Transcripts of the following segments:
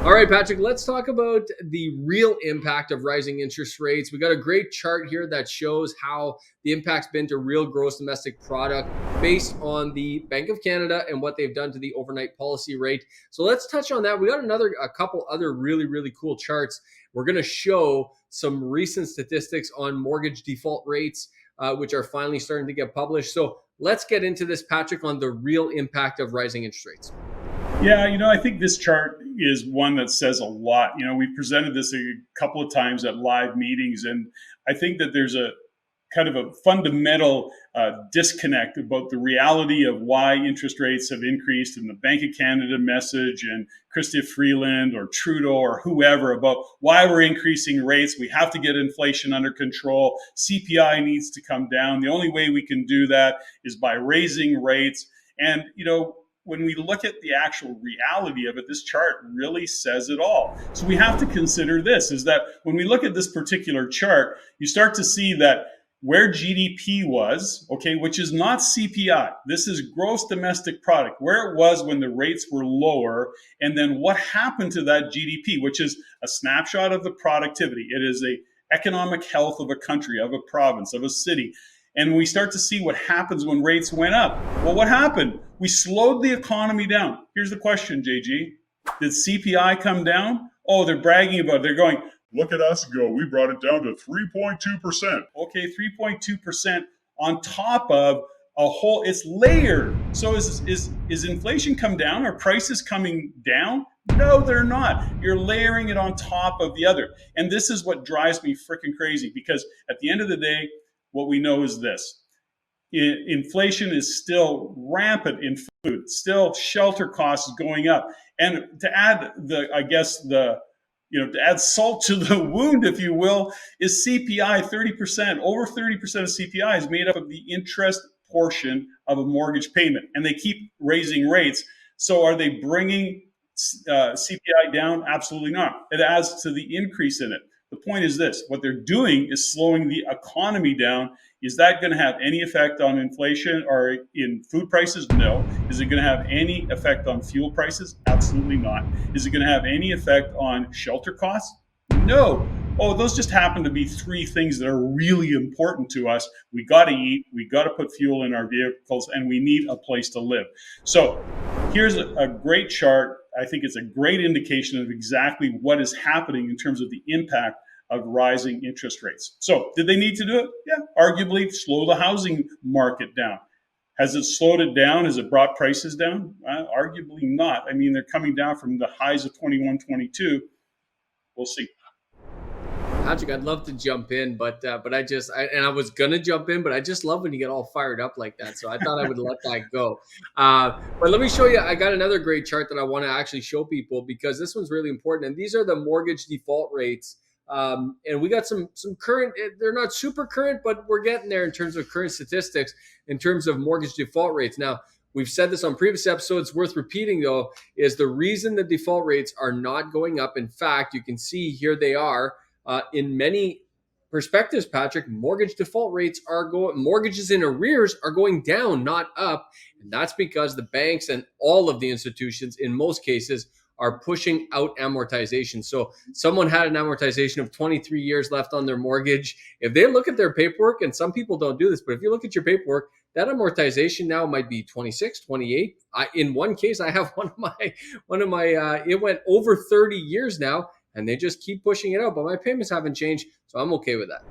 All right, Patrick, let's talk about the real impact of rising interest rates. We got a great chart here that shows how the impact's been to real gross domestic product based on the Bank of Canada and what they've done to the overnight policy rate. So let's touch on that. We got a couple other really cool charts. We're going to show some recent statistics on mortgage default rates, which are finally starting to get published. So let's get into this, Patrick, on the real impact of rising interest rates. Yeah, I think this chart is one that says a lot. We've presented this a couple of times at live meetings, and I think that there's a kind of a fundamental disconnect about the reality of why interest rates have increased in the Bank of Canada message and Chrystia Freeland or Trudeau or whoever about why we're increasing rates. We have to get inflation under control. CPI needs to come down. The only way we can do that is by raising rates. And, when we look at the actual reality of it, this chart really says it all. So we have to consider this, is that when we look at this particular chart, you start to see that where GDP was, okay, which is not CPI. This is gross domestic product, where it was when the rates were lower, and then what happened to that GDP, which is a snapshot of the productivity. It is a economic health of a country, of a province, of a city. And we start to see what happens when rates went up. Well, what happened? We slowed the economy down. Here's the question, JG. Did CPI come down? Oh, they're bragging about it. They're going, look at us go. We brought it down to 3.2%. Okay, 3.2% on top of a whole, it's layered. So is inflation come down? Are prices coming down? No, they're not. You're layering it on top of the other. And this is what drives me freaking crazy, because at the end of the day, what we know is this. Inflation is still rampant in food. Still, shelter costs going up. And to add to add salt to the wound, if you will, is CPI 30%. Over 30% of CPI is made up of the interest portion of a mortgage payment. And they keep raising rates. So are they bringing CPI down? Absolutely not. It adds to the increase in it. The point is this: what they're doing is slowing the economy down. Is that going to have any effect on inflation or in food prices? No. Is it going to have any effect on fuel prices? Absolutely not. Is it going to have any effect on shelter costs? No. Oh, those just happen to be three things that are really important to us. We got to eat, we got to put fuel in our vehicles, and we need a place to live. So here's a great chart. I think it's a great indication of exactly what is happening in terms of the impact of rising interest rates. So did they need to do it? Yeah, arguably slow the housing market down. Has it slowed it down? Has it brought prices down? Arguably not. I mean, they're coming down from the highs of 21, 22. We'll see. Patrick, I'd love to jump in, but I was gonna jump in, but I just love when you get all fired up like that. So I thought I would let that go. But let me show you. I got another great chart that I want to actually show people, because this one's really important. And these are the mortgage default rates. And we got some current. They're not super current, but we're getting there in terms of current statistics in terms of mortgage default rates. Now, we've said this on previous episodes. Worth repeating, though, is the reason the default rates are not going up. In fact, you can see here they are. In many perspectives, Patrick, mortgage default rates mortgages in arrears are going down, not up. And that's because the banks and all of the institutions, in most cases, are pushing out amortization. So someone had an amortization of 23 years left on their mortgage. If they look at their paperwork, and some people don't do this, but if you look at your paperwork, that amortization now might be 26, 28. In one case, I have one of my it went over 30 years now. And they just keep pushing it out, but my payments haven't changed, so I'm okay with that.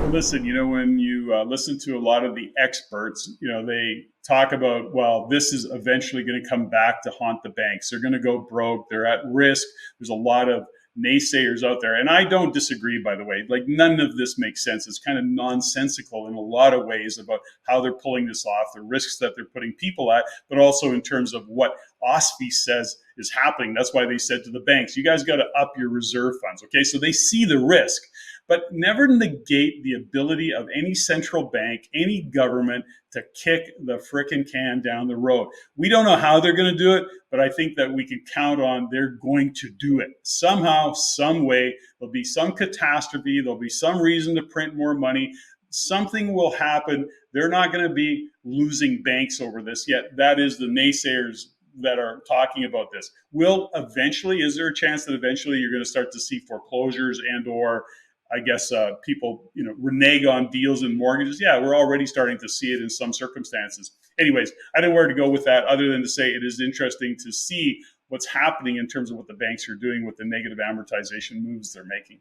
Well, listen, when you listen to a lot of the experts, they talk about, well, this is eventually going to come back to haunt the banks. They're going to go broke. They're at risk. There's a lot of naysayers out there. And I don't disagree, by the way. Like, none of this makes sense. It's kind of nonsensical in a lot of ways about how they're pulling this off, the risks that they're putting people at, but also in terms of what OSFI says is happening. That's why they said to the banks, you guys got to up your reserve funds. Okay, so they see the risk, but never negate the ability of any central bank, any government to kick the frickin' can down the road. We don't know how they're going to do it, but I think that we can count on they're going to do it. Somehow, some way, there'll be some catastrophe, there'll be some reason to print more money. Something will happen. They're not going to be losing banks over this yet. That is the naysayers' that are talking about this. Is there a chance that eventually you're going to start to see foreclosures and or I guess people, renege on deals and mortgages? Yeah, we're already starting to see it in some circumstances. Anyways, I don't know where to go with that other than to say it is interesting to see what's happening in terms of what the banks are doing with the negative amortization moves they're making.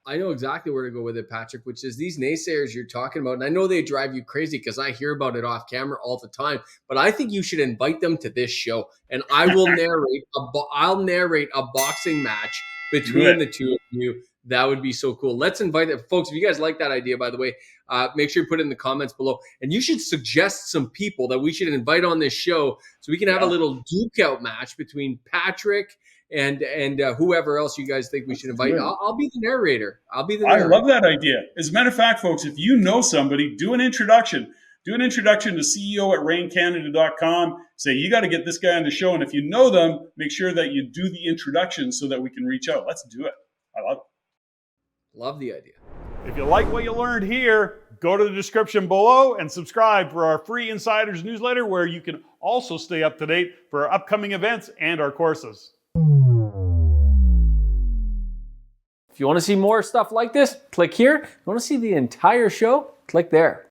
I know exactly where to go with it, Patrick, which is these naysayers you're talking about. And I know they drive you crazy because I hear about it off camera all the time. But I think you should invite them to this show, and I'll narrate a boxing match Do between it. the two of you. That would be so cool. Let's invite it, folks. If you guys like that idea, by the way, make sure you put it in the comments below. And you should suggest some people that we should invite on this show so we can have a Yeah. little duke out match between Patrick and whoever else you guys think we should invite. I'll be the narrator. I love that idea. As a matter of fact, folks, if you know somebody, do an introduction. Do an introduction to CEO at REINCanada.com. Say, you got to get this guy on the show. And if you know them, make sure that you do the introduction so that we can reach out. Let's do it. I love it. Love the idea. If you like what you learned here, go to the description below and subscribe for our free Insiders newsletter, where you can also stay up to date for our upcoming events and our courses. If you want to see more stuff like this, click here. If you want to see the entire show, click there.